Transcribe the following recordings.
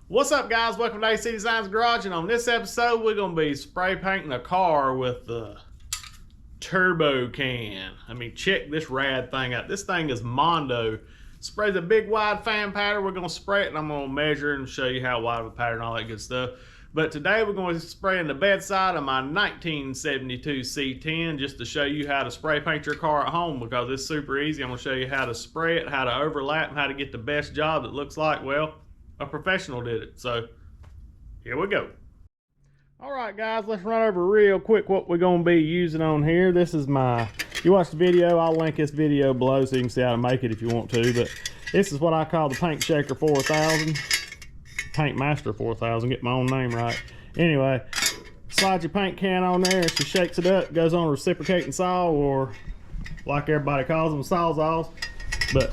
What's up, guys? Welcome to AC Designs Garage, and on this episode we're going to be spray painting a car with the turbo can. I mean, check this rad thing out. This thing is Mondo. Sprays a big wide fan pattern. We're going to spray it and I'm going to measure and show you how wide of a pattern, all that good stuff. But today we're going to spray in the bedside of my 1972 C10 just to show you how to spray paint your car at home, because it's super easy. I'm going to show you how to spray it, how to overlap, and how to get the best job that looks like, well, a professional did it. So here we go. All right, guys, let's run over real quick what we're going to be using on here. This is my, if you watch the video, I'll link this video below so you can see how to make it if you want to, but this is what I call the Paint Shaker 4000. Paint Master 4000, get my own name right. Anyway, slide your paint can on there, she shakes it up, goes on a reciprocating saw, or like everybody calls them, sawzalls. But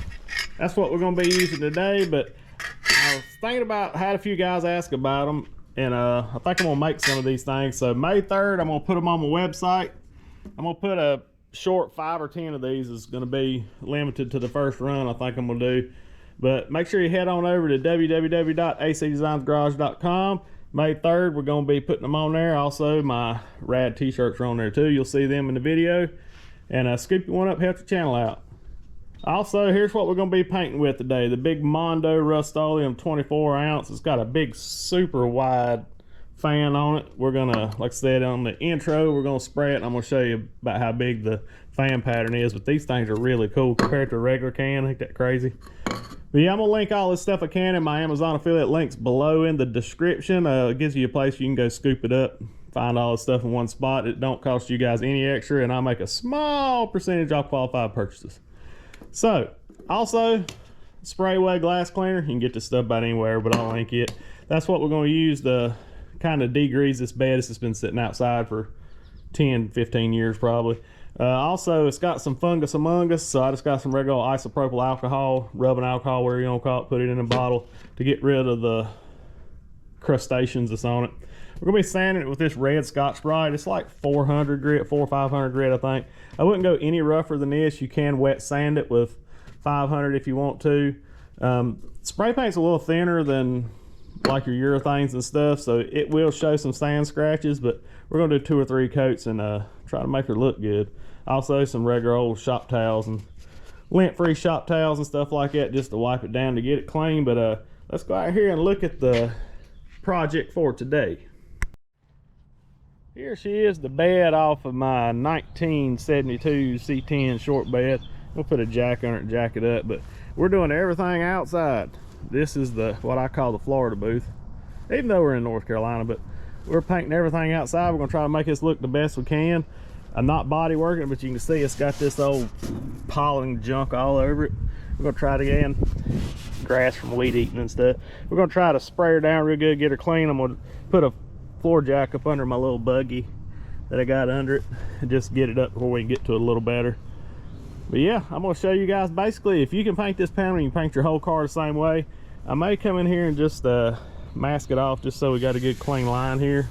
that's what we're going to be using today. But I was thinking about, had a few guys ask about them, and I think I'm going to make some of these things. So May 3rd, I'm going to put them on my website. I'm going to put a short 5 or 10 of these. Is going to be limited to the first run, I think I'm going to do. But make sure you head on over to www.acdesignsgarage.com. May 3rd, we're going to be putting them on there. Also, my rad t-shirts are on there too. You'll see them in the video. And scoop one up, help the channel out. Also, here's what we're going to be painting with today. The big Mondo Rust-Oleum 24 ounce. It's got a big super wide fan on it. We're going to, like I said on the intro, we're going to spray it. And I'm going to show you about how big the fan pattern is. But these things are really cool compared to a regular can. Ain't that crazy? But yeah, I'm going to link all this stuff I can in my Amazon affiliate links below in the description. It gives you a place you can go scoop it up, find all this stuff in one spot. It don't cost you guys any extra, and I'll make a small percentage off qualified purchases. So, also, spray away glass cleaner. You can get this stuff about anywhere, but I'll link it. That's what we're going to use to kind of degrease this bed. This has been sitting outside for 10, 15 years probably. Also, it's got some fungus among us, so I just got some regular isopropyl alcohol, rubbing alcohol, whatever you want to call it, put it in a bottle to get rid of the crustaceans that's on it. We're going to be sanding it with this red Scotch-Brite. It's like 400 grit, 400 or 500 grit, I think. I wouldn't go any rougher than this. You can wet sand it with 500 if you want to. Spray paint's a little thinner than like your urethanes and stuff, so it will show some sand scratches, but we're going to do 2 or 3 coats and try to make her look good. Also, some regular old shop towels and lint-free shop towels and stuff like that just to wipe it down to get it clean. But let's go out here and look at the project for today. Here she is, the bed off of my 1972 C10 short bed. We'll put a jack on it and jack it up, but we're doing everything outside. This is the what I call the Florida booth, even though we're in North Carolina, but we're painting everything outside. We're going to try to make this look the best we can. I'm not body working, but you can see it's got this old pollen junk all over it. We're going to try it again. Grass from weed eating and stuff. We're going to try to spray her down real good, get her clean. I'm going to put a floor jack up under my little buggy that I got under it and just get it up before we can get to it a little better. But yeah, I'm going to show you guys basically if you can paint this panel, you can paint your whole car the same way. I may come in here and just mask it off just so we got a good clean line here,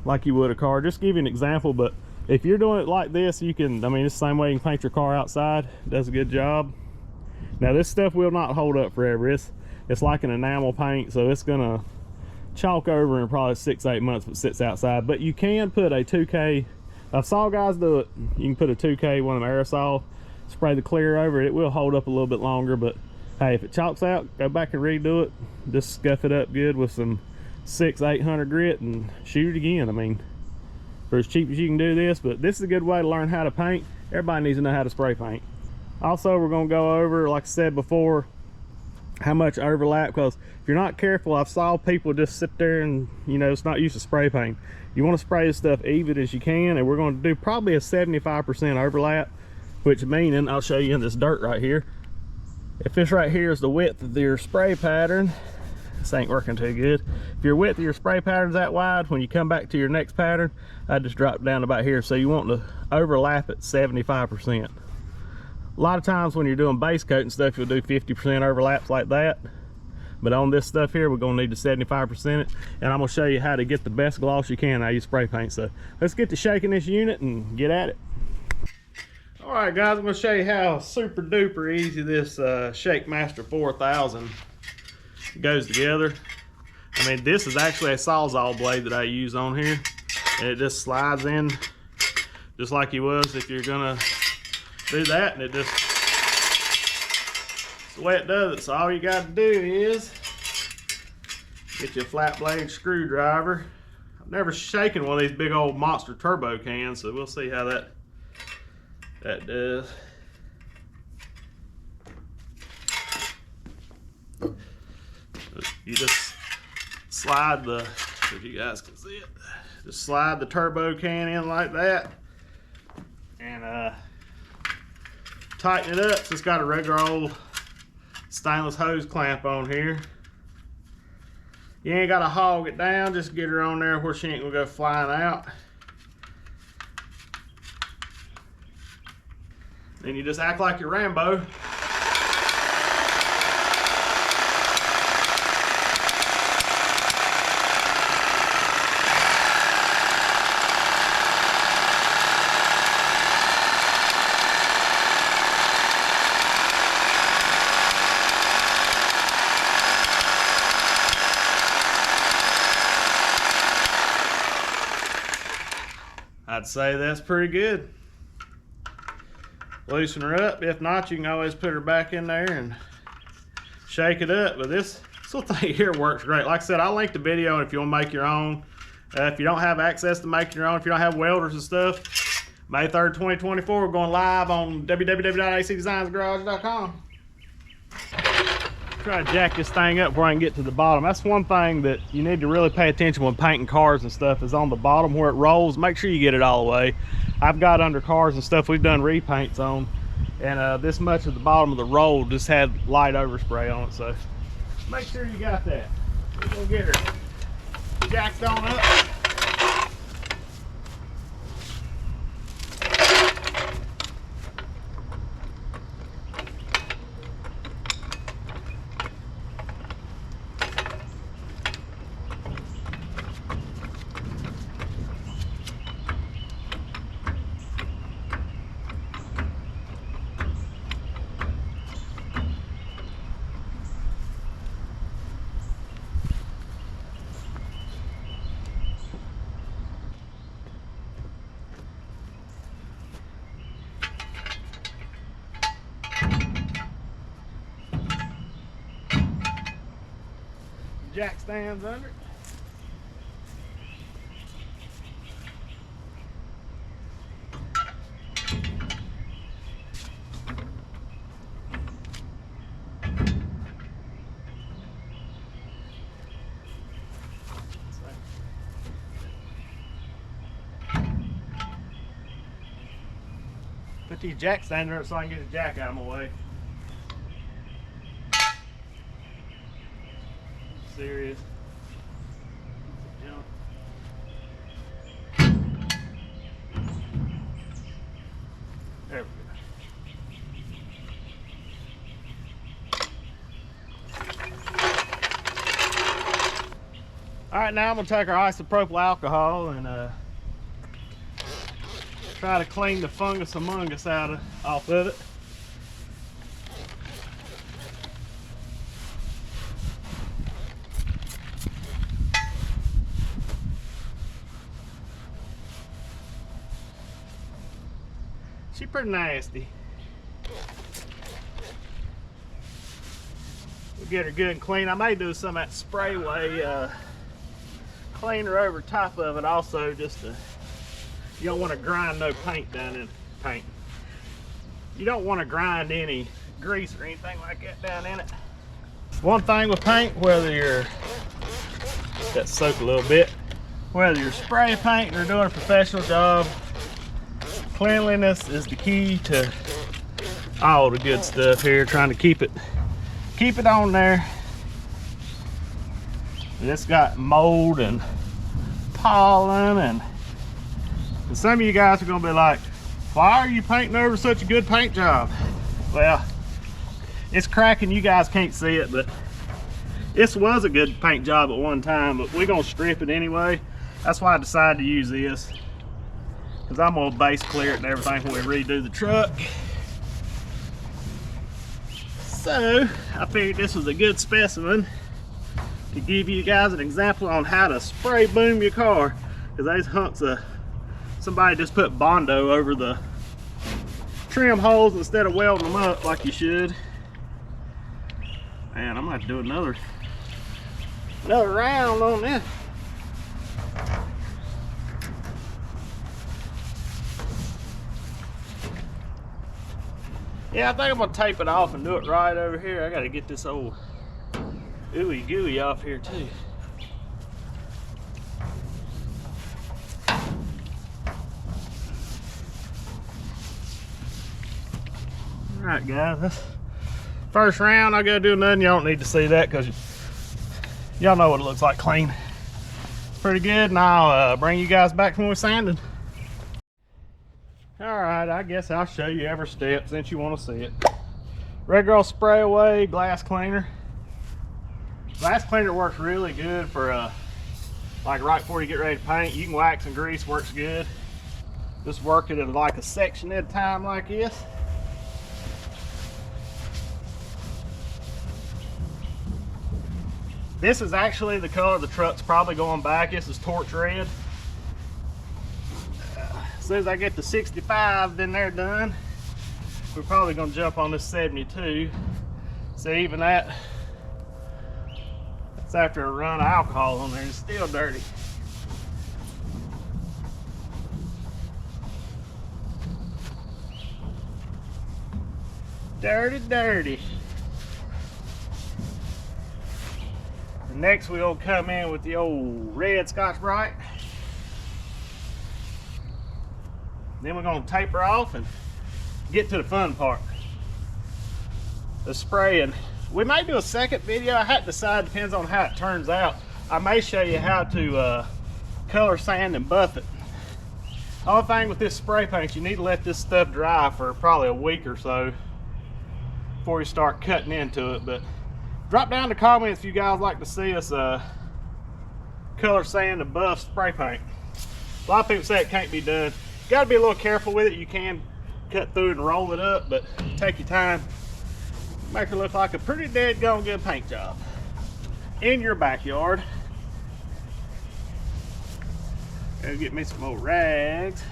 like you would a car. Just to give you an example, but if you're doing it like this, you can, I mean, it's the same way you can paint your car outside. It does a good job. Now this stuff will not hold up forever. It's like an enamel paint, so it's gonna chalk over in probably 6-8 months if it sits outside. But you can put a 2K, I saw guys do it, you can put a 2K, one of them aerosol, spray the clear over it. It will hold up a little bit longer, but hey, if it chalks out, go back and redo it. Just scuff it up good with some 600-800 grit and shoot it again. I mean, for as cheap as you can do this, but this is a good way to learn how to paint. Everybody needs to know how to spray paint. Also, we're going to go over, like I said before, how much overlap, because if you're not careful, I've saw people just sit there and, you know, it's not used to spray paint. You want to spray this stuff even as you can, and we're going to do probably a 75% overlap, which meaning, I'll show you in this dirt right here. If this right here is the width of your spray pattern, this ain't working too good. If your width of your spray pattern's that wide, when you come back to your next pattern, I just drop down about here. So you want to overlap at 75%. A lot of times when you're doing base coat and stuff, you'll do 50% overlaps like that. But on this stuff here, we're gonna need to 75% it. And I'm gonna show you how to get the best gloss you can out of your spray paint. So let's get to shaking this unit and get at it. All right, guys, I'm gonna show you how super duper easy this Shake Master 4000 goes together. I mean, this is actually a Sawzall blade that I use on here, and it just slides in just like you was if you're gonna do that, and it's the way it does it. So all you got to do is get you a flat blade screwdriver. I've never shaken one of these big old monster turbo cans, so we'll see how that does. You just slide the, if you guys can see it, just slide the turbo can in like that, and tighten it up. So it's got a regular old stainless hose clamp on here. You ain't got to hog it down, just get her on there where she ain't gonna go flying out. Then you just act like you're Rambo. I'd say that's pretty good. Loosen her up. If not, you can always put her back in there and shake it up. But this little thing here works great. Like I said, I'll link the video if you want to make your own. If you don't have access to make your own, if you don't have welders and stuff, May 3rd, 2024, we're going live on www.acdesignsgarage.com. Try to jack this thing up before I can get to the bottom. That's one thing that you need to really pay attention when painting cars and stuff, is on the bottom where it rolls. Make sure you get it all the way. I've got under cars and stuff we've done repaints on, and this much of the bottom of the roll just had light overspray on it, so make sure you got that. We're gonna get her jacked on up. Jack stands under it. Put these jack stands under it so I can get the jack out of my way. Serious. There we go. All right, now I'm gonna take our isopropyl alcohol and try to clean the fungus among us off of it. She's pretty nasty. We'll get her good and clean. I may do some of that sprayway cleaner over top of it also, just to, you don't want to grind no paint down in paint. You don't want to grind any grease or anything like that down in it. One thing with paint, whether you're, that soak a little bit, whether you're spray painting or doing a professional job, cleanliness is the key to all the good stuff here. Trying to keep it on there. And it's got mold and pollen, and some of you guys are gonna be like, why are you painting over such a good paint job? Well, it's cracking. You guys can't see it, but this was a good paint job at one time, but we're gonna strip it anyway. That's why I decided to use this, because I'm gonna base clear it and everything when we redo the truck. So I figured this was a good specimen to give you guys an example on how to spray boom your car, because those hunks somebody just put Bondo over the trim holes instead of welding them up like you should. Man, I'm gonna have to do another round on this. Yeah, I think I'm gonna tape it off and do it right over here. I gotta get this old ooey gooey off here too. Alright guys, that's first round. I gotta do nothing. Y'all don't need to see that because y'all know what it looks like clean. Pretty good, and I'll bring you guys back when we're sanding. Alright, I guess I'll show you every step since you want to see it. Regular old spray away glass cleaner. Glass cleaner works really good for like right before you get ready to paint. You can wax and grease, works good. Just work it in like a section at a time like this. This is actually the color the truck's probably going back. This is torch red. As soon as I get to 65, then they're done. We're probably gonna jump on this 72. See, even that's after a run of alcohol on there. It's still dirty. Dirty, dirty. And next we'll come in with the old red Scotch-Brite. Then we're gonna taper off and get to the fun part, the spraying. We may do a second video. I had to decide, depends on how it turns out. I may show you how to color sand and buff it. The only thing with this spray paint, you need to let this stuff dry for probably a week or so before you start cutting into it. But drop down in the comments if you guys like to see us color sand and buff spray paint. A lot of people say it can't be done. You got to be a little careful with it. You can cut through it and roll it up, but take your time. Make it look like a pretty dead gone good paint job in your backyard. Go get me some more rags.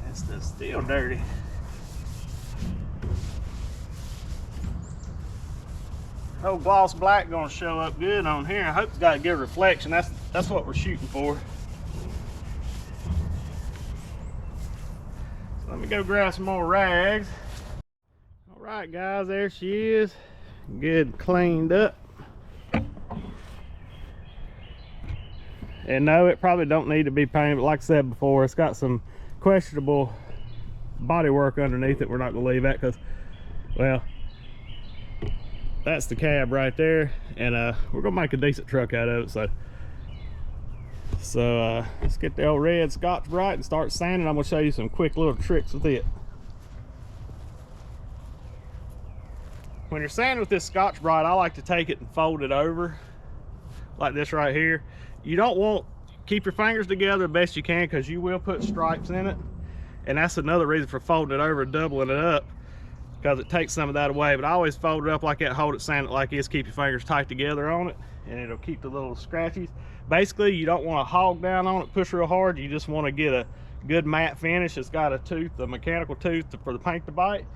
That stuff's still dirty. Old gloss black gonna show up good on here. I hope it's got a good reflection. That's what we're shooting for. So let me go grab some more rags. All right, guys, there she is, good cleaned up. And no, it probably don't need to be painted, but like I said before, it's got some questionable body work underneath it. We're not gonna leave that because, well, that's the cab right there, and we're gonna make a decent truck out of it. So let's get the old red Scotch-Brite and start sanding. I'm gonna show you some quick little tricks with it. When you're sanding with this Scotch-Brite, I like to take it and fold it over like this right here. You don't want, keep your fingers together the best you can, because you will put stripes in it, and that's another reason for folding it over, doubling it up, because it takes some of that away. But I always fold it up like that, hold it, sand it like this, keep your fingers tight together on it, and it'll keep the little scratches. Basically, you don't want to hog down on it, push real hard. You just want to get a good matte finish. It's got a tooth, a mechanical tooth for the paint to bite.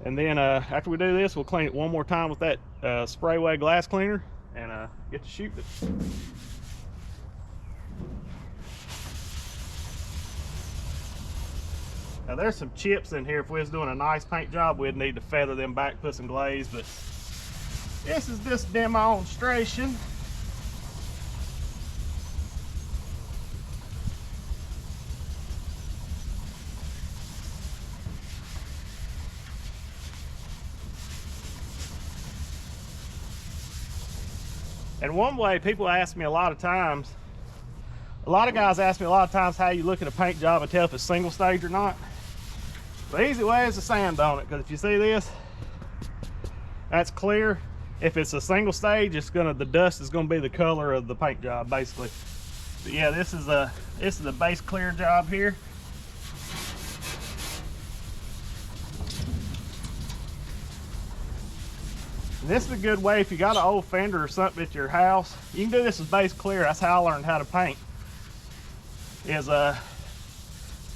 And then after we do this, we'll clean it one more time with that spray away glass cleaner and get to shooting it. Now there's some chips in here. If we was doing a nice paint job, we'd need to feather them back, put some glaze, but this is just demonstration. And one way people ask me a lot of times, a lot of guys ask me a lot of times how you look at a paint job and tell if it's single stage or not. The easy way is to sand on it, because if you see this, that's clear. If it's a single stage, the dust is gonna be the color of the paint job, basically. But yeah, this is a base clear job here. And this is a good way if you got an old fender or something at your house. You can do this with base clear. That's how I learned how to paint.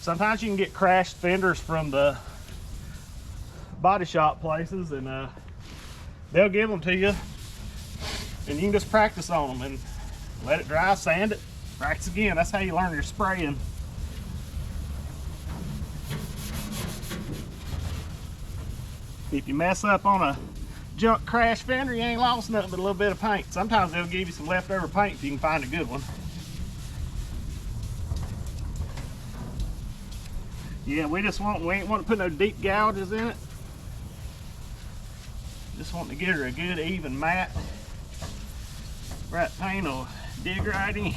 Sometimes you can get crashed fenders from the body shop places, and they'll give them to you, and you can just practice on them and let it dry, sand it, practice again. That's how you learn your spraying. If you mess up on a junk crash fender, you ain't lost nothing but a little bit of paint. Sometimes they'll give you some leftover paint if you can find a good one. Yeah, we ain't want to put no deep gouges in it. Just want to get her a good even mat. Right paint will dig right in.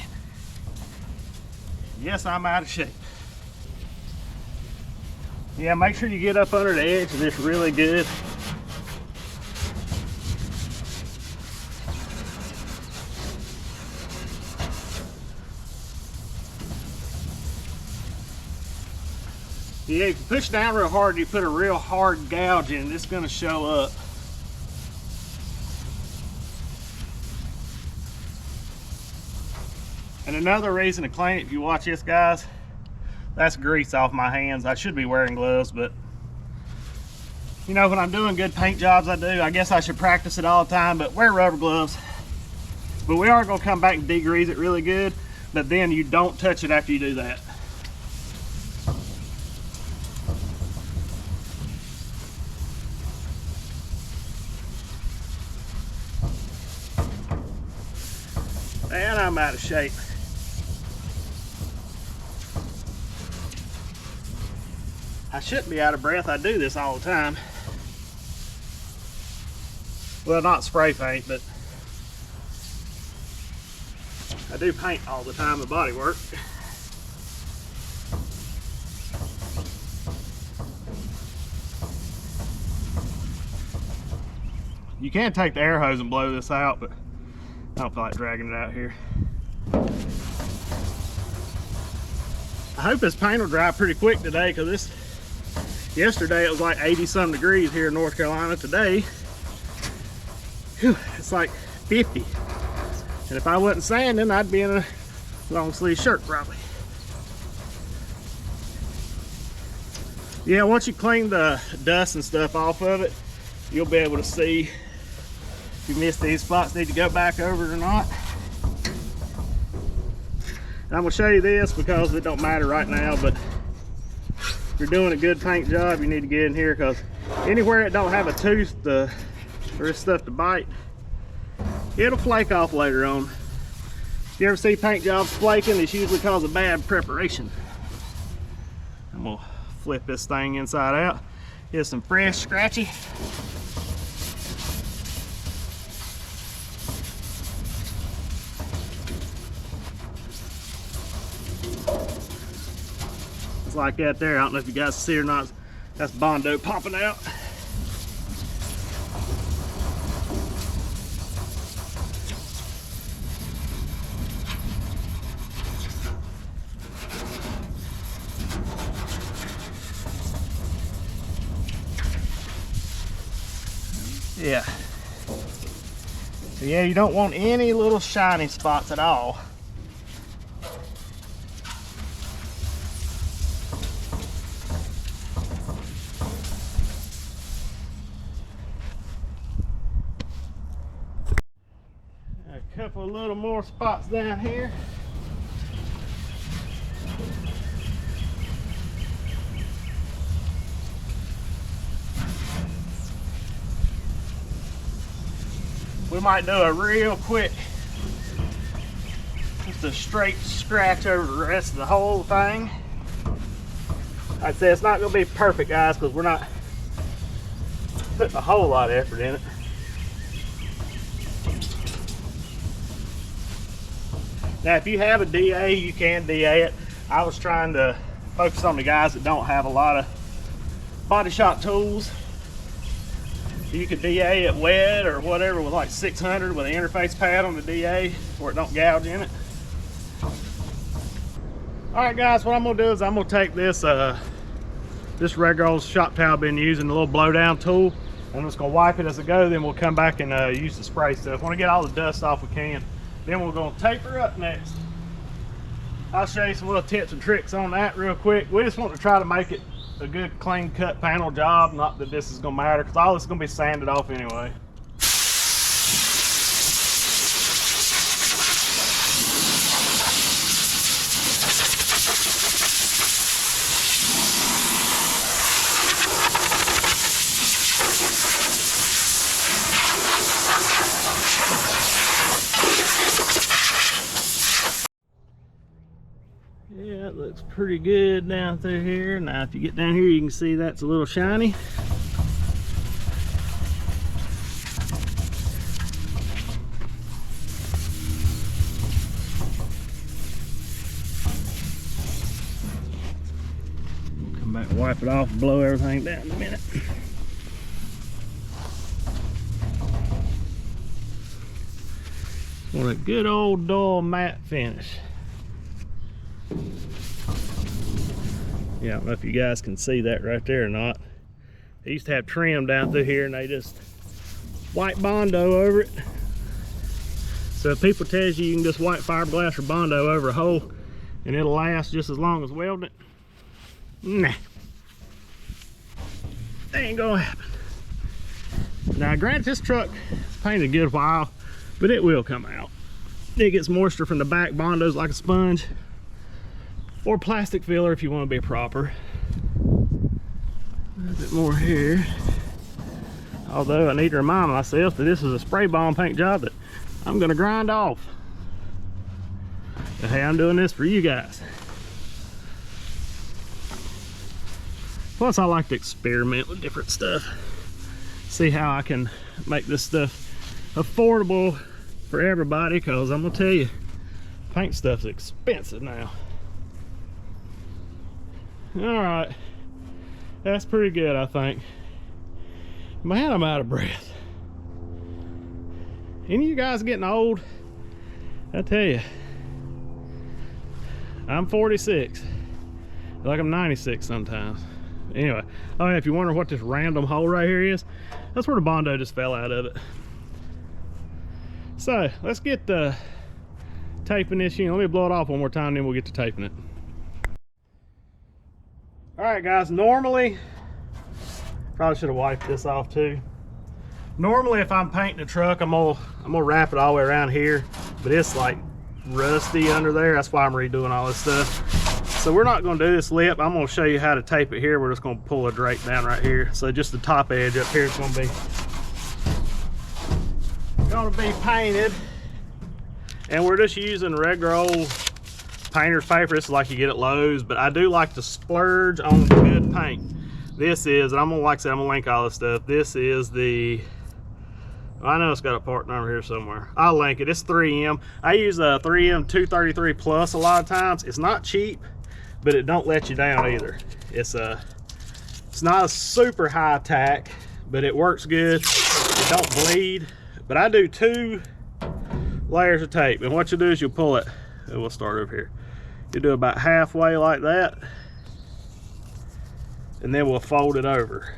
Yes, I'm out of shape. Yeah, make sure you get up under the edge of this really good. Yeah, if you push down real hard, you put a real hard gouge in, it's going to show up. And another reason to clean it, if you watch this, guys, that's grease off my hands. I should be wearing gloves, but you know, when I'm doing good paint jobs, I guess I should practice it all the time, but wear rubber gloves. But we are going to come back and degrease it really good, but then you don't touch it after you do that. And I'm out of shape. I shouldn't be out of breath. I do this all the time. Well, not spray paint, but I do paint all the time at body work. You can take the air hose and blow this out, but I don't feel like dragging it out here. I hope this paint will dry pretty quick today, because yesterday it was like 80-some degrees here in North Carolina. Today, it's like 50. And if I wasn't sanding, I'd be in a long sleeve shirt probably. Yeah, once you clean the dust and stuff off of it, you'll be able to see if you missed these spots, need to go back over it or not. And I'm gonna show you this because it don't matter right now, but if you're doing a good paint job, you need to get in here, because anywhere it don't have a tooth or stuff to bite, it'll flake off later on. If you ever see paint jobs flaking, it's usually because of bad preparation. I'm gonna flip this thing inside out. Get some fresh scratchy. Like that there. I don't know if you guys see or not. That's Bondo popping out. Yeah. So yeah, you don't want any little shiny spots at all. A couple of little more spots down here. We might do a real quick, just a straight scratch over the rest of the whole thing. I'd say it's not going to be perfect, guys, because we're not putting a whole lot of effort in it. Now, if you have a DA, you can DA it. I was trying to focus on the guys that don't have a lot of body shop tools. You could DA it wet or whatever with like 600 with an interface pad on the DA where it don't gouge in it. All right, guys, what I'm gonna do is I'm gonna take this this regular old shop towel I've been using, a little blowdown tool, and I'm just gonna wipe it as I go, then we'll come back and use the spray stuff. Want to get all the dust off we can. Then we're gonna taper up next. I'll show you some little tips and tricks on that real quick. We just want to try to make it a good clean cut panel job. Not that this is gonna matter, because all this is gonna be sanded off anyway. Yeah, it looks pretty good down through here. Now if you get down here, you can see that's a little shiny. We'll come back and wipe it off and blow everything down in a minute. Want a good old dull matte finish. Yeah, I don't know if you guys can see that right there or not. They used to have trim down through here and they just white Bondo over it. So if people tell you can just white fiberglass or Bondo over a hole and it'll last just as long as welding it, nah, that ain't gonna happen. Now granted, this truck is painted a good while, but it will come out. It gets moisture from the back. Bondo's like a sponge, or plastic filler if you want to be proper. A bit more here. Although I need to remind myself that this is a spray bond paint job that I'm going to grind off. But hey, I'm doing this for you guys. Plus I like to experiment with different stuff. See how I can make this stuff affordable for everybody, because I'm going to tell you, paint stuff's expensive now. Alright, that's pretty good, I think. Man, I'm out of breath. Any of you guys getting old? I tell you, I'm 46. I feel like I'm 96 sometimes. Anyway, oh yeah, if you wonder what this random hole right here is, that's where the Bondo just fell out of it. So, let's get the taping this unit. Let me blow it off one more time, then we'll get to taping it. Alright guys, normally, probably should have wiped this off too. Normally if I'm painting a truck, I'm gonna wrap it all the way around here, but it's like rusty under there. That's why I'm redoing all this stuff. So we're not gonna do this lip. I'm gonna show you how to tape it here. We're just gonna pull a drape down right here. So just the top edge up here is gonna be painted. And we're just using regular old painter's paper. This is like you get at Lowe's, but I do like to splurge on good paint. This is, and I'm gonna, like I said, I'm gonna link all this stuff. This is the, I know it's got a part number here somewhere. I'll link it. It's 3M. I use a 3M 233 Plus a lot of times. It's not cheap, but it don't let you down either. It's not a super high tack, but it works good. It don't bleed. But I do 2 layers of tape, and what you do is you'll pull it, and we'll start over here. You do about halfway like that, and then we'll fold it over.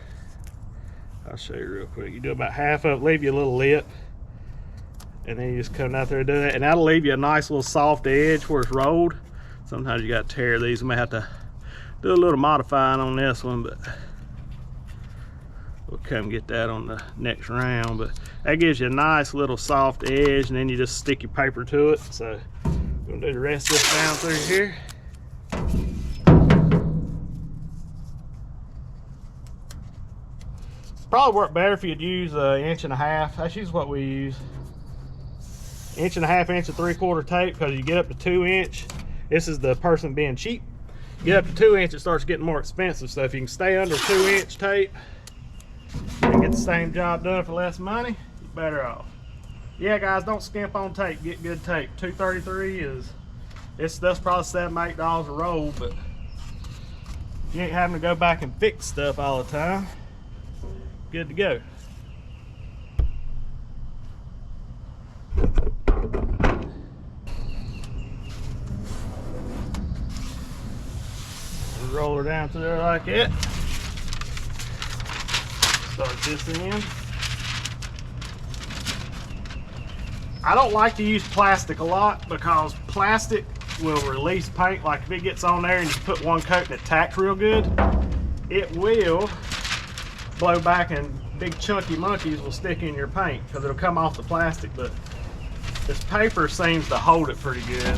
I'll show you real quick. You do about half of it, leave you a little lip, and then you just come out there and do that, and that'll leave you a nice little soft edge where it's rolled. Sometimes you got to tear these. We may have to do a little modifying on this one, but we'll come get that on the next round. But that gives you a nice little soft edge, and then you just stick your paper to it. So we're gonna do the rest of this down through here. Probably work better if you'd use 1.5 inches. That's usually what we use. 1.5 inches, 1/3 tape, because you get up to 2 inch. This is the person being cheap. Get up to 2 inch, it starts getting more expensive. So if you can stay under 2 inch tape and get the same job done for less money, you're better off. Yeah guys, don't skimp on tape. Get good tape. 233 is, that's probably $7 to $8 a roll, but you ain't having to go back and fix stuff all the time. Good to go. Roll her down through there like that. Start this in. I don't like to use plastic a lot because plastic will release paint. Like if it gets on there and you put one coat and it tacks real good, it will blow back and big chunky monkeys will stick in your paint because it'll come off the plastic. But this paper seems to hold it pretty good.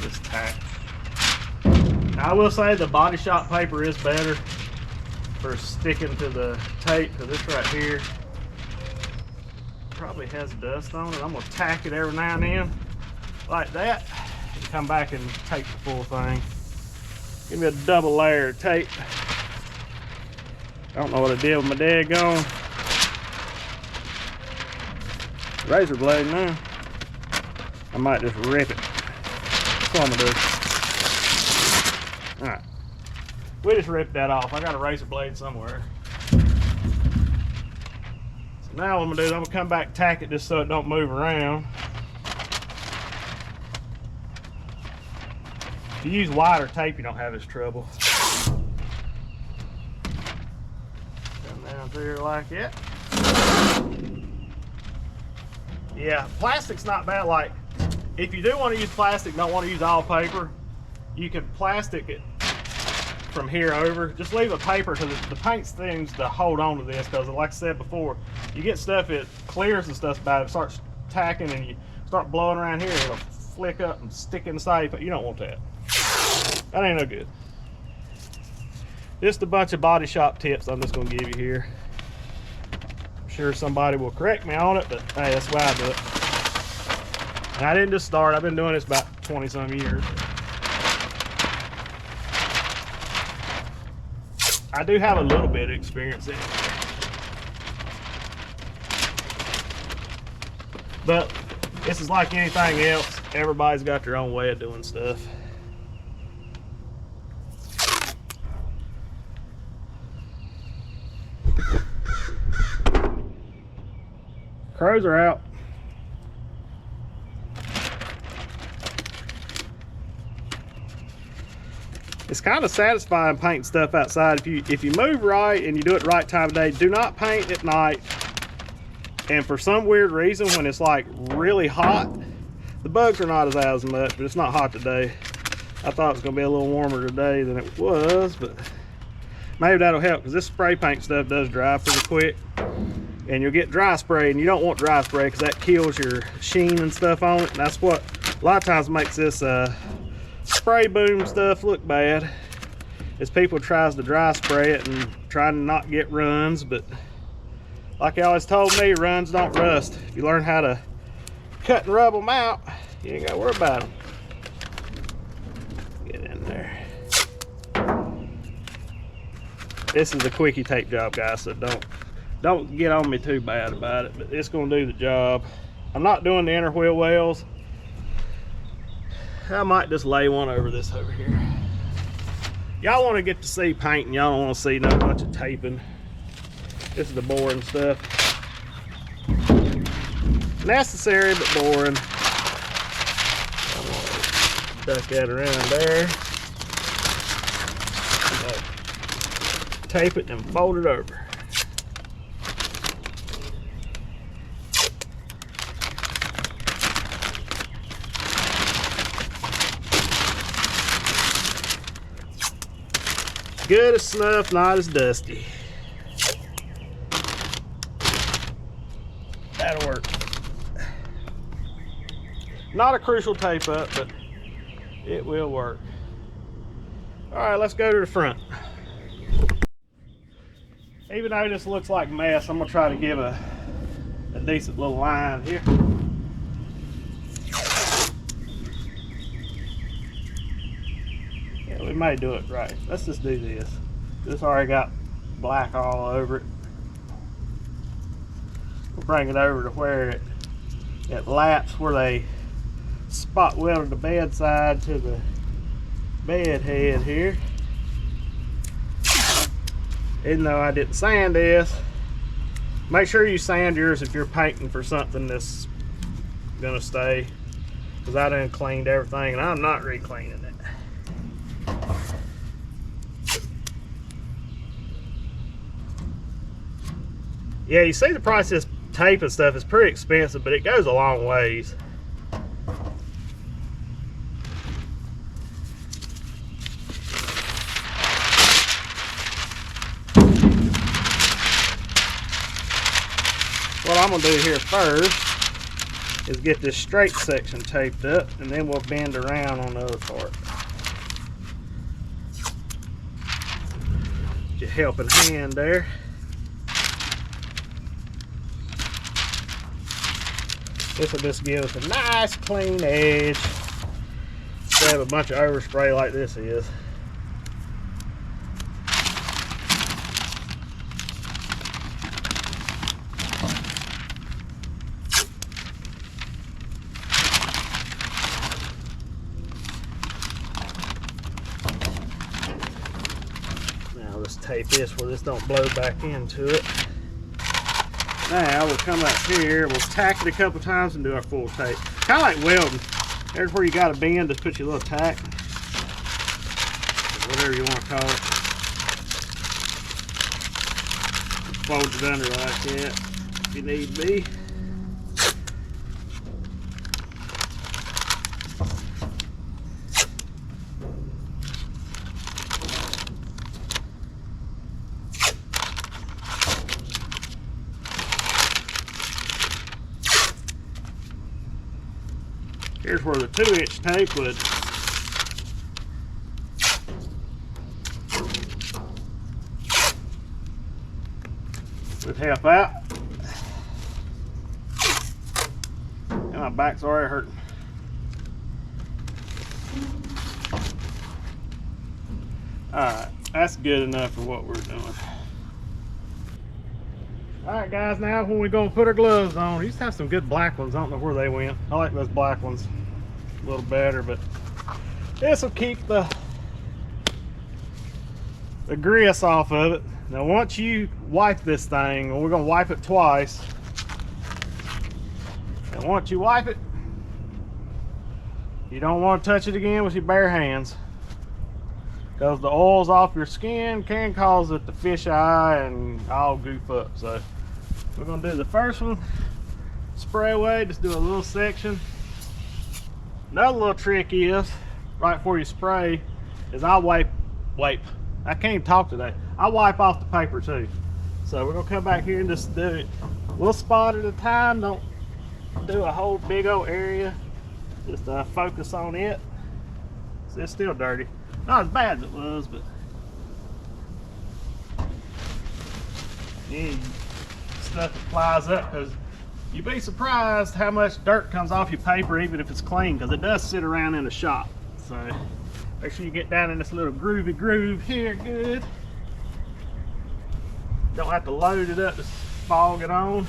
This tack. Now, I will say the Body Shop paper is better for sticking to the tape, because this right here probably has dust on it. I'm gonna tack it every now and then like that and come back and tape the full thing. Give me a double layer of tape. I don't know what I did with my daggone razor blade now. I might just rip it. That's what I'm gonna do. Alright. We just ripped that off. I got a razor blade somewhere. So now what I'm gonna do is I'm gonna come back and tack it just so it don't move around. If you use wider tape, you don't have this trouble. Come down through here like that. Yeah, plastic's not bad. Like, if you do want to use plastic, don't want to use all paper, you can plastic it from here over. Just leave a paper, because the paint seems to hold on to this, because like I said before, you get stuff, it clears and stuff bad, it starts tacking and you start blowing around here, it'll flick up and stick inside, but you don't want that. That ain't no good. Just a bunch of Body Shop tips I'm just going to give you here. I'm sure somebody will correct me on it, but hey, that's why I do it. And I didn't just start, I've been doing this about 20 some years. I do have a little bit of experience in it. But this is like anything else. Everybody's got their own way of doing stuff. Crows are out. It's kind of satisfying painting stuff outside. If you move right and you do it right time of day, do not paint at night. And for some weird reason, when it's like really hot, the bugs are not as much, but it's not hot today. I thought it was gonna be a little warmer today than it was, but maybe that'll help, because this spray paint stuff does dry pretty quick. And you'll get dry spray, and you don't want dry spray because that kills your sheen and stuff on it. And that's what a lot of times makes this spray boom stuff look bad, is people tries to dry spray it and try to not get runs. But like you always told me, runs don't rust. If you learn how to cut and rub them out, you ain't gotta worry about them. Get in there. This is a quickie tape job, guys, so don't get on me too bad about it, but it's gonna do the job. I'm not doing the inner wheel wells. I might just lay one over this over here. Y'all want to get to see painting, y'all don't want to see no bunch of taping. This is the boring stuff. Necessary but boring. I'm gonna duck that around there. Tape it and fold it over. Good as snuff, not as dusty. That'll work. Not a crucial tape up, but it will work. All right, let's go to the front. Even though this looks like a mess, I'm gonna try to give a decent little line here. We may do it right. Let's just do this. This already got black all over it. We'll bring it over to where it laps where they spot welded the bedside to the bed head here. Even though I didn't sand this, make sure you sand yours if you're painting for something that's gonna stay, because I done cleaned everything and I'm not re-cleaning it. Yeah, you see the price of this tape and stuff is pretty expensive, but it goes a long ways. What I'm gonna do here first is get this straight section taped up, and then we'll bend around on the other part. Get your helping hand there. This will just give us a nice clean edge instead of a bunch of overspray like this is. Now let's tape this where this don't blow back into it. Now we'll come up here, we'll tack it a couple times and do our full tape. Kind of like welding. Everywhere you got a bend, just put your little tack. Whatever you want to call it. Fold it under like that if you need be. Here's where the 2-inch tape would help out. And my back's already hurting. Alright, that's good enough for what we're doing. Alright guys, now when we're going to put our gloves on, we used to have some good black ones. I don't know where they went. I like those black ones a little better, but this will keep the grease off of it. Now once you wipe this thing, and we're going to wipe it twice, and once you wipe it, you don't want to touch it again with your bare hands, because the oils off your skin can cause it to fish eye and all goof up. So we're going to do the first one, spray away, just do a little section. Another little trick is, right before you spray, is I wipe, I can't even talk today. I wipe off the paper too. So we're gonna come back here and just do it a little spot at a time. Don't do a whole big old area. Just focus on it. So it's still dirty. Not as bad as it was, but yeah, stuff that flies up, because you'd be surprised how much dirt comes off your paper even if it's clean, because it does sit around in the shop. So make sure you get down in this little groovy groove here good. Don't have to load it up to fog it on.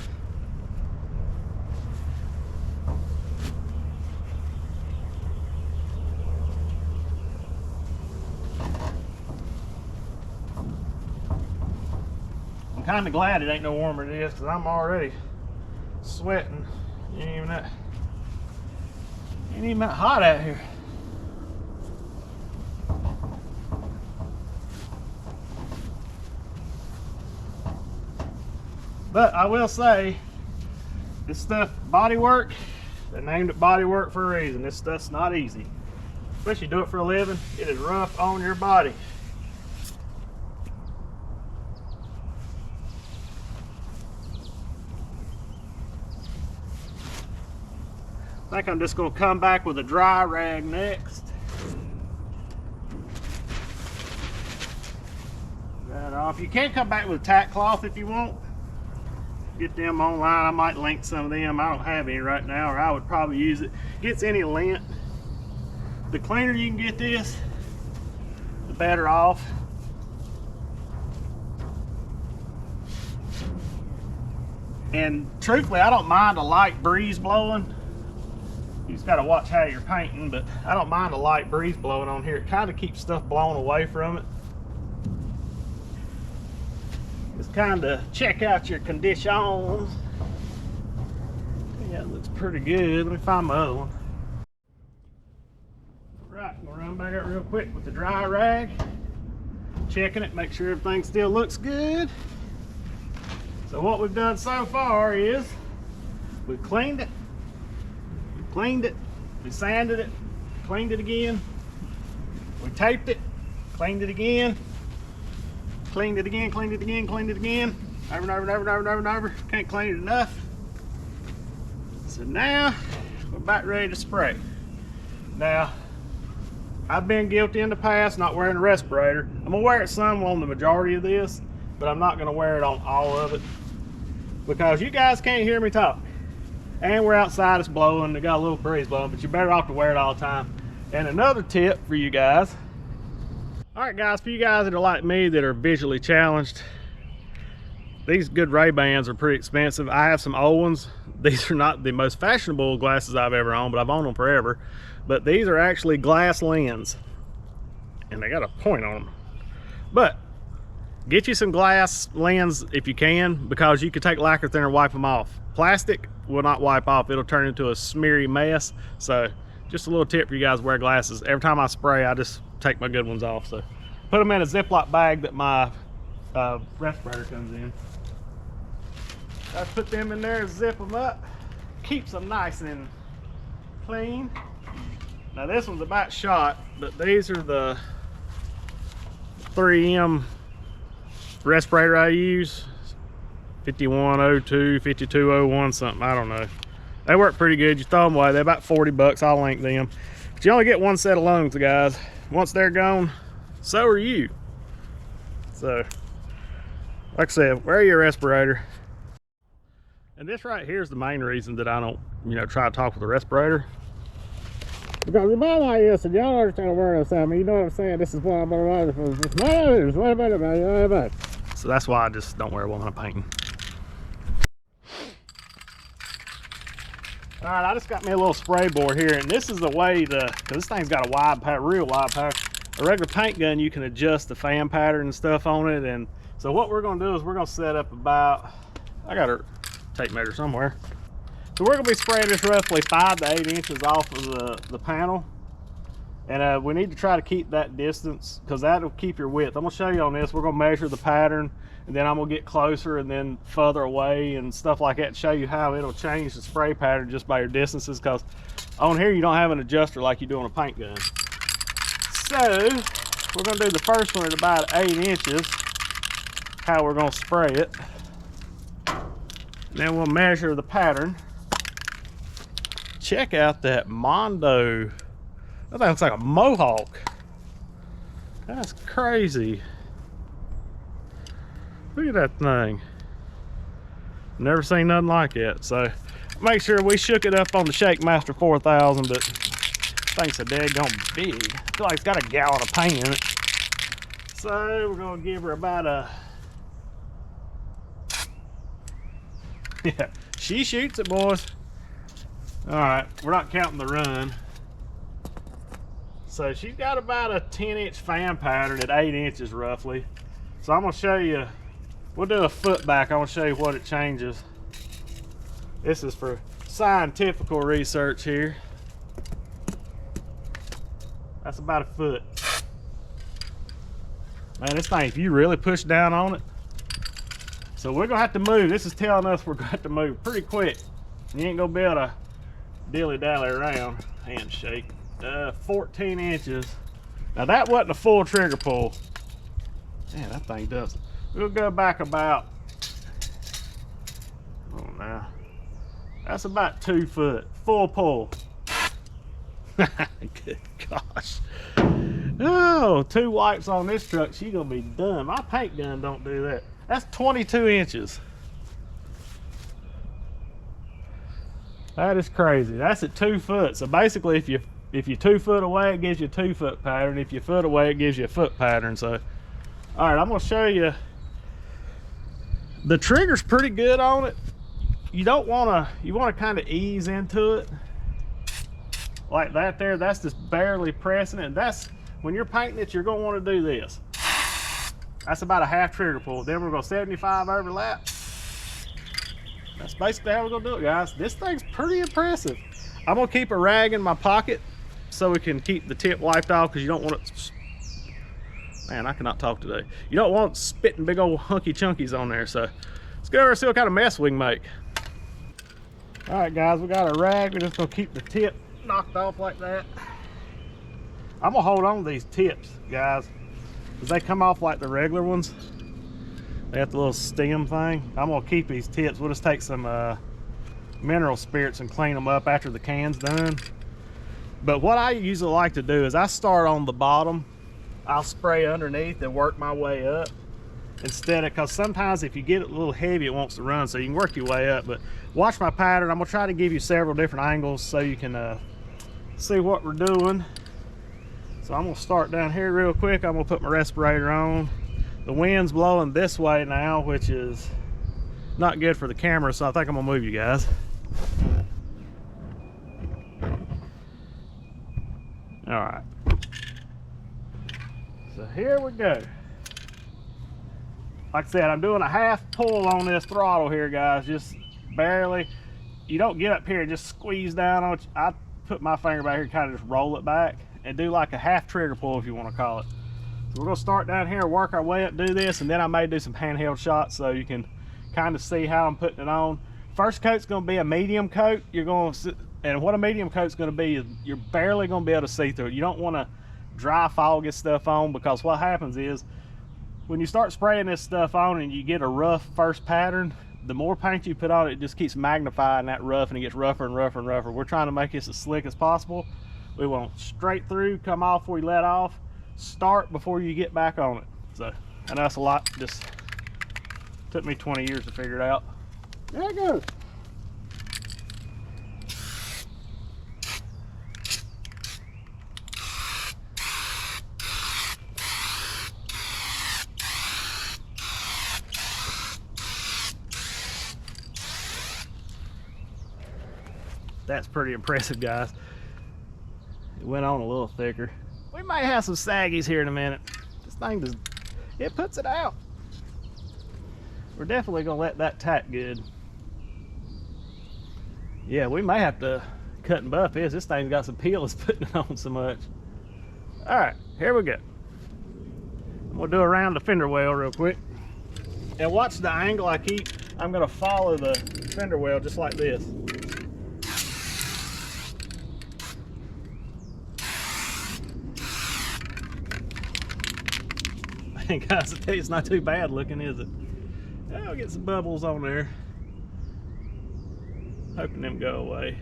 I'm kind of glad it ain't no warmer than this, because I'm already sweating. Ain't even that hot out here. But I will say, this stuff, bodywork, they named it bodywork for a reason. This stuff's not easy. Especially do it for a living, it is rough on your body. I think I'm just going to come back with a dry rag next. That off. You can come back with a tack cloth if you want. Get them online. I might link some of them. I don't have any right now, or I would probably use it. Gets any lint. The cleaner you can get this, the better off. And truthfully, I don't mind a light breeze blowing. You just got to watch how you're painting, but I don't mind a light breeze blowing on here. It kind of keeps stuff blown away from it. Just kind of check out your conditions. Yeah, it looks pretty good. Let me find my other one. Right, I'm gonna run back up real quick with the dry rag. Checking it, make sure everything still looks good. So what we've done so far is we've cleaned it, we sanded it, cleaned it again, we taped it, cleaned it again, cleaned it again, cleaned it again, cleaned it again, over and over and over and over and over and over. Can't clean it enough. So now we're about ready to spray. Now, I've been guilty in the past not wearing a respirator. I'm gonna wear it some on the majority of this, but I'm not gonna wear it on all of it because you guys can't hear me talk. And we're outside, it's blowing, they got a little breeze blowing, but you're better off to wear it all the time. And another tip for you guys. All right guys, for you guys that are like me that are visually challenged, these good Ray-Bans are pretty expensive. I have some old ones. These are not the most fashionable glasses I've ever owned, but I've owned them forever. But these are actually glass lens, and they got a point on them. But get you some glass lens if you can, because you can take lacquer thinner and wipe them off. Plastic will not wipe off. It'll turn into a smeary mess. So just a little tip for you guys, wear glasses. Every time I spray, I just take my good ones off. So put them in a Ziploc bag that my respirator comes in. I put them in there, zip them up, keeps them nice and clean. Now this one's about shot, but these are the 3M respirator I use. 5102, 5201, something, I don't know. They work pretty good. You throw them away, they're about 40 bucks. I'll link them. But you only get one set of lungs, guys. Once they're gone, so are you. So, like I said, wear your respirator. And this right here is the main reason that I don't, try to talk with a respirator. Because if I'm like this and y'all don't understand a word I'm saying, I mean, you know what I'm saying? This is what I'm going to. So that's why I just don't wear one when I'm painting. All right, I just got me a little spray board here, and this is the way because this thing's got a wide pattern, real wide pattern. A regular paint gun, you can adjust the fan pattern and stuff on it. And so what we're going to do is we're going to set up about, I got a tape measure somewhere. So we're going to be spraying this roughly 5 to 8 inches off of the panel. And we need to try to keep that distance because that'll keep your width. I'm going to show you on this. We're going to measure the pattern, and then I'm going to get closer and then further away and stuff like that to show you how it'll change the spray pattern just by your distances, because on here you don't have an adjuster like you do on a paint gun. So we're going to do the first one at about 8 inches, how we're going to spray it. Then we'll measure the pattern. Check out that Mondo. That thing looks like a mohawk. That's crazy. Look at that thing. Never seen nothing like it. So make sure we shook it up on the Shake Master 4000, but thing's so daggone big. I feel like it's got a gallon of paint in it. So we're gonna give her about a, yeah, she shoots it, boys. All right, we're not counting the run. So she's got about a 10-inch fan pattern at 8 inches roughly. So I'm gonna show you, we'll do a foot back. I'm gonna show you what it changes. This is for scientific research here. That's about a foot. Man, this thing, if you really push down on it. So we're gonna have to move. This is telling us we're gonna have to move pretty quick. You ain't gonna be able to dilly-dally around. Handshake. 14 inches. Now that wasn't a full trigger pull. Man, that thing does it. We'll go back about, oh now, that's about 2 foot, full pull. Good gosh. Oh, 2 wipes on this truck, she gonna be done. My paint gun don't do that. That's 22 inches. That is crazy. That's at 2 foot. So basically, if you're 2 foot away, it gives you a 2 foot pattern. If you're a foot away, it gives you a foot pattern. So, all right, I'm gonna show you. The trigger's pretty good on it. You wanna kind of ease into it like that there. That's just barely pressing it. That's when you're painting it, you're gonna want to do this. That's about a half trigger pull. Then we're gonna 75 overlap. That's basically how we're gonna do it, guys. This thing's pretty impressive. I'm gonna keep a rag in my pocket so we can keep the tip wiped off, because you don't want it, man, I cannot talk today. You don't want spitting big old hunky chunkies on there. So Let's go over and see what kind of mess we can make. All right, guys, we got our rag. We're just gonna keep the tip knocked off like that. I'm gonna hold on to these tips, guys, because they come off like the regular ones. They have the little stem thing. I'm gonna keep these tips. We'll just take some mineral spirits and clean them up after the can's done. But what I usually like to do is I start on the bottom. I'll spray underneath and work my way up instead of, because sometimes if you get it a little heavy, it wants to run, so you can work your way up. But watch my pattern. I'm gonna try to give you several different angles so you can see what we're doing. So I'm gonna start down here real quick. I'm gonna put my respirator on. The wind's blowing this way now, which is not good for the camera, so I think I'm gonna move you guys. All right, so here we go. Like I said, I'm doing a half pull on this throttle here, guys, just barely. You don't get up here and just squeeze down on it. I put my finger back here and kind of just roll it back and do like a half trigger pull, if you want to call it. So we're gonna start down here, work our way up, do this, and then I may do some handheld shots so you can kind of see how I'm putting it on. First coat's gonna be a medium coat. You're gonna, and what a medium coat's gonna be is you're barely gonna be able to see through it. You don't want to dry foggy stuff on, because what happens is when you start spraying this stuff on and you get a rough first pattern, the more paint you put on it, it just keeps magnifying that rough, and it gets rougher and rougher and rougher. We're trying to make this as slick as possible. We want straight through, come off before you let off, start before you get back on it. So, and that's a lot. Just took me 20 years to figure it out. There it goes. That's pretty impressive, guys. It went on a little thicker. We might have some saggies here in a minute. This thing does, it puts it out. We're definitely gonna let that tack good. Yeah, we may have to cut and buff this. This thing's got some peel, it's putting it on so much. All right, here we go. I'm gonna do around the fender well real quick. And watch the angle I keep. I'm gonna follow the fender well just like this. And guys, I tell you, it's not too bad looking, is it? I'll get some bubbles on there. Hoping them go away.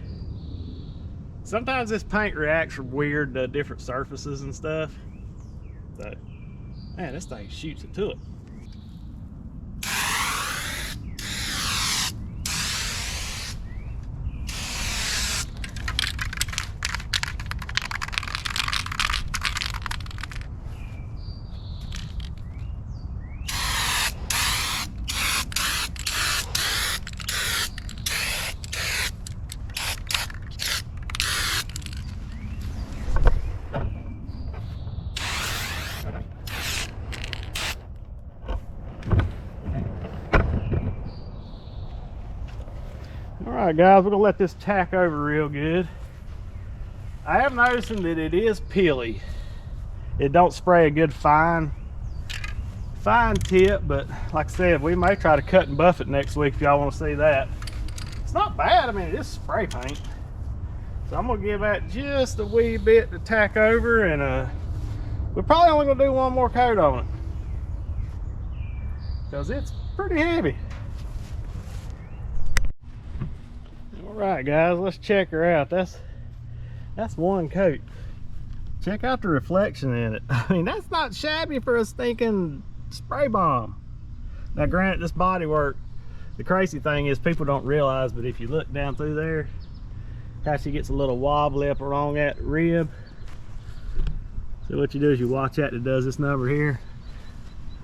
Sometimes this paint reacts weird to different surfaces and stuff. So, man, this thing shoots it to it. Alright guys, we're gonna let this tack over real good. I am noticing that it is peely. It don't spray a good fine tip, but like I said, we may try to cut and buff it next week if y'all want to see that. It's not bad. I mean, it is spray paint. So I'm gonna give that just a wee bit to tack over, and we're probably only gonna do one more coat on it because it's pretty heavy. Alright guys, let's check her out. That's one coat. Check out the reflection in it. I mean, that's not shabby for a stinking spray bomb. Now granted, this bodywork, the crazy thing is people don't realize, but if you look down through there, how she gets a little wobbly up along that rib. So what you do is you watch that, it does this number here.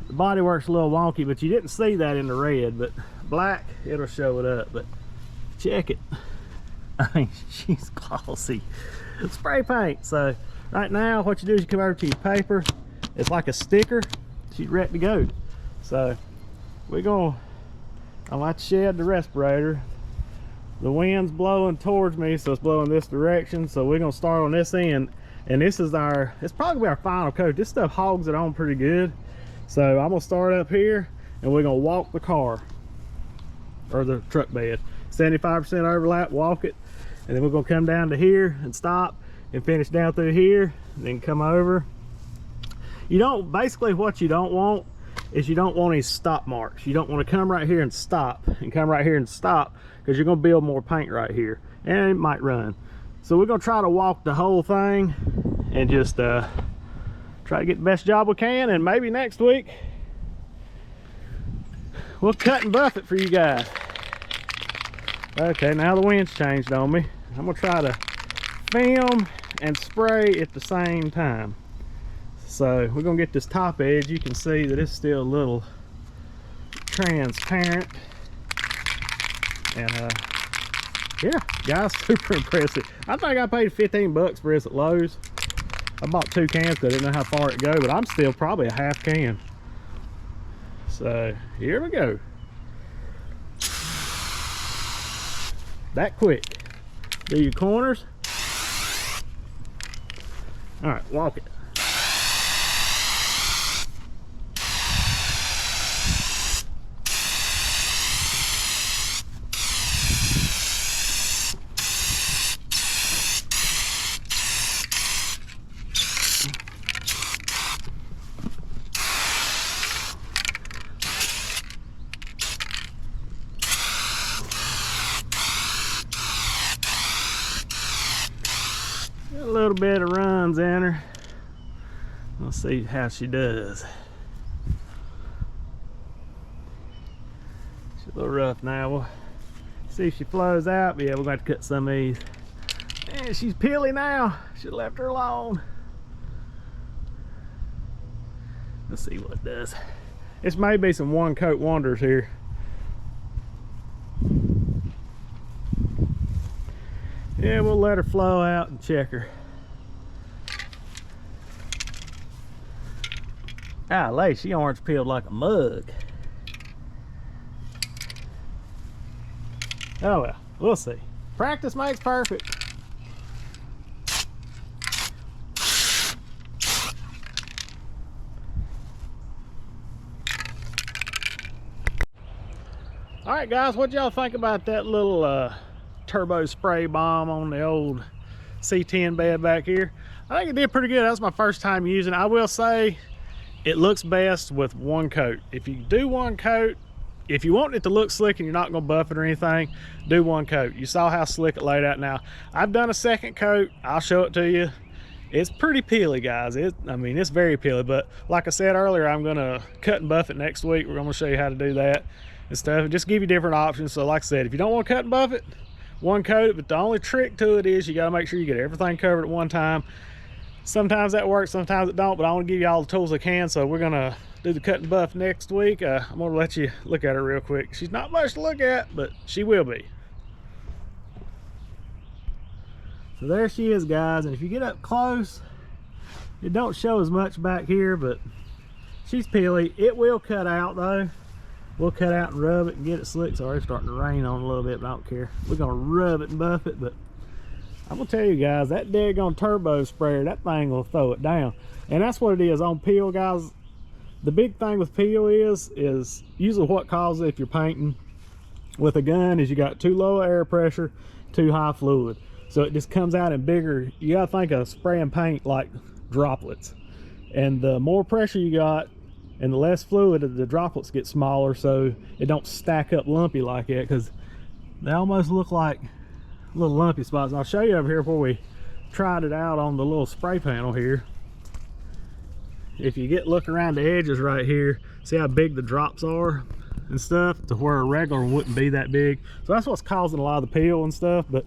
The bodywork's a little wonky, but you didn't see that in the red, but black, it'll show it up. But check it. I mean, she's glossy. Spray paint. So right now what you do is you come over to your paper. It's like a sticker. She's ready to go. So I like to shed the respirator. The wind's blowing towards me, so it's blowing this direction. So we're gonna start on this end, and this is it's probably gonna be our final coat. This stuff hogs it on pretty good. So I'm gonna start up here and we're gonna walk the car. or the truck bed. 75% overlap, walk it, and then we're gonna come down to here and stop and finish down through here, and then come over. You don't, basically what you don't want is you don't want any stop marks. You don't want to come right here and stop, and come right here and stop, because you're gonna build more paint right here, and it might run. So we're gonna try to walk the whole thing and just try to get the best job we can, and maybe next week we'll cut and buff it for you guys. Okay, now the wind's changed on me. I'm gonna try to film and spray at the same time. So we're gonna get this top edge. You can see that it's still a little transparent. And yeah, guys, super impressive. I think I paid 15 bucks for this at Lowe's. I bought 2 cans because I didn't know how far it go, but I'm still probably a half can. So here we go. That quick. Do your corners. All right, walk it. A little bit of runs in her. Let's see how she does. She's a little rough now. We'll see if she flows out. But yeah, we're going to cut some of these. And she's peely now. Should have left her alone. Let's see what it does. This may be some one coat wonders here. Yeah, we'll let her flow out and check her. Golly, she orange peeled like a mug. Oh well, we'll see. Practice makes perfect. All right, guys, what y'all think about that little turbo spray bomb on the old C10 bed back here? I think it did pretty good. That's my first time using it. I will say it looks best with one coat. If you do one coat, if you want it to look slick and you're not going to buff it or anything, do one coat. You saw how slick it laid out. Now I've done a second coat. I'll show it to you. It's pretty peely, guys. I mean, it's very peely, but like I said earlier, I'm going to cut and buff it next week. We're going to show you how to do that and stuff, just give you different options. So like I said, if you don't want to cut and buff it, one coat it, but the only trick to it is you got to make sure you get everything covered at one time. Sometimes that works, sometimes it don't, but I want to give you all the tools I can. So we're gonna do the cut and buff next week. I'm gonna let you look at her real quick. She's not much to look at, but she will be. So there she is, guys, and if you get up close, it don't show as much back here, but she's peely. It will cut out though. We'll cut out and rub it and get it slick. Sorry, it's starting to rain on a little bit, but I don't care. We're gonna rub it and buff it, but I'm gonna tell you guys, that daggone turbo sprayer, that thing will throw it down. And that's what it is on peel, guys. The big thing with peel is usually what causes it if you're painting with a gun is you got too low air pressure, too high fluid. So it just comes out in bigger, you gotta think of spraying paint like droplets. And the more pressure you got and the less fluid, the droplets get smaller, so it don't stack up lumpy like that, because they almost look like little lumpy spots. And I'll show you over here where we tried it out on the little spray panel here. If you look around the edges right here, see how big the drops are and stuff, to where a regular one wouldn't be that big. So that's what's causing a lot of the peel and stuff. But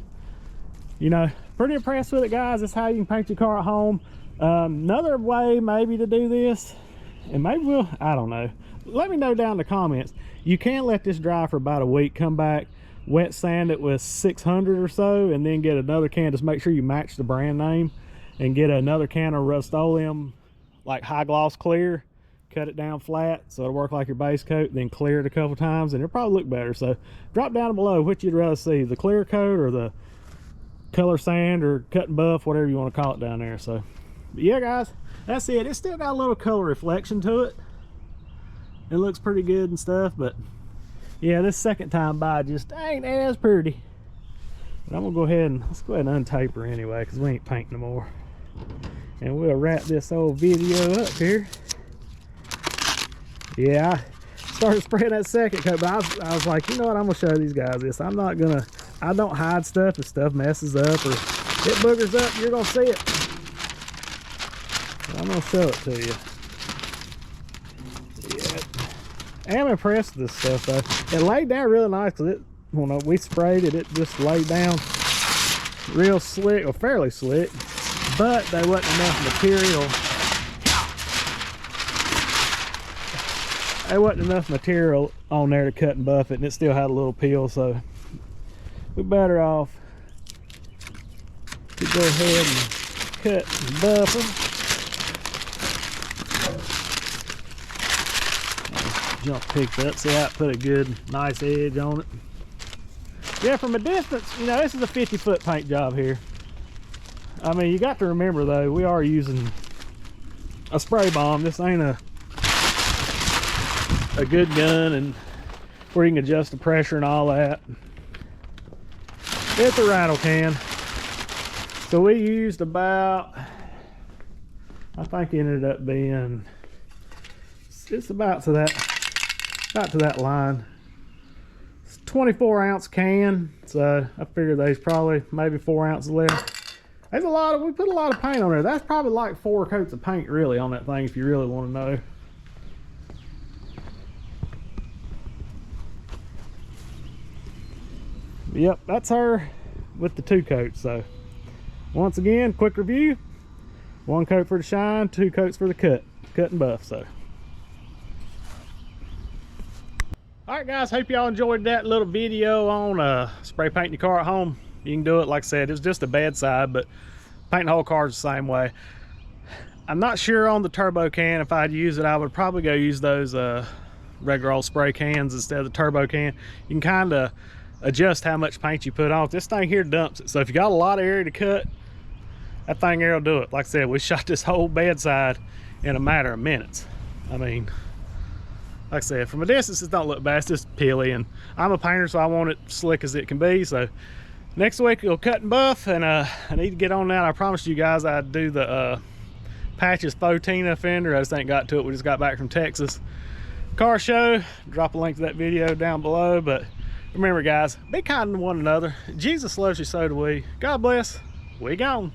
you know, pretty impressed with it, guys. That's how you can paint your car at home. Another way maybe to do this, and maybe we'll, I don't know, let me know down in the comments. You can let this dry for about a week, come back, wet sand it with 600 or so, and then get another can. Just make sure you match the brand name and get another can of Rust-Oleum, like high gloss clear, cut it down flat so it'll work like your base coat, then clear it a couple times and it'll probably look better. So drop down below which you'd rather see, the clear coat or the color sand or cut and buff, whatever you want to call it down there. So but yeah, guys, that's it. It's still got a little color reflection to it. It looks pretty good and stuff, but Yeah, this second time by just ain't as pretty. But I'm gonna go ahead and let's go ahead and untape her anyway, because we ain't painting no more. And we'll wrap this old video up here. Yeah, I started spraying that second coat, but I was like, you know what, I'm gonna show these guys this. I don't hide stuff. If stuff messes up or it boogers up, you're gonna see it. So I'm gonna show it to you. Yeah, I'm impressed with this stuff though. It laid down really nice because when we sprayed it, it just laid down real slick, or fairly slick, but there wasn't enough material. There wasn't enough material on there to cut and buff it, and it still had a little peel, so we're better off to go ahead and cut and buff them. Jump picked up, see how it put a good, nice edge on it. Yeah, from a distance, you know, this is a 50-foot paint job here. I mean, you got to remember though, we are using a spray bomb. This ain't a good gun and where you can adjust the pressure and all that. It's a rattle can. So we used about, I think it ended up being, it's about to that line. It's a 24-ounce can, so I figured there's probably maybe 4 ounces left. There's we put a lot of paint on there. That's probably like 4 coats of paint really on that thing if you really want to know. Yep, that's her with the 2 coats. So once again, quick review: 1 coat for the shine, 2 coats for the cut and buff. So all right guys, hope y'all enjoyed that little video on spray painting your car at home. You can do it, like I said, it's just a bad side, but painting the whole car is the same way. I'm not sure on the turbo can. If I'd use it, I would probably go use those regular old spray cans instead of the turbo can. You can kind of adjust how much paint you put on. This thing here dumps it, so if you got a lot of area to cut, that thing here will do it. Like I said, we shot this whole bed side in a matter of minutes. I mean, like I said, from a distance it don't look bad, it's just peely, and I'm a painter, so I want it slick as it can be. So next week we'll cut and buff, and I need to get on that. I promised you guys I'd do the Patches Fotina fender. I just ain't got to it. We just got back from Texas car show. Drop a link to that video down below. But remember guys, be kind to one another. Jesus loves you, so do we. God bless. We gone.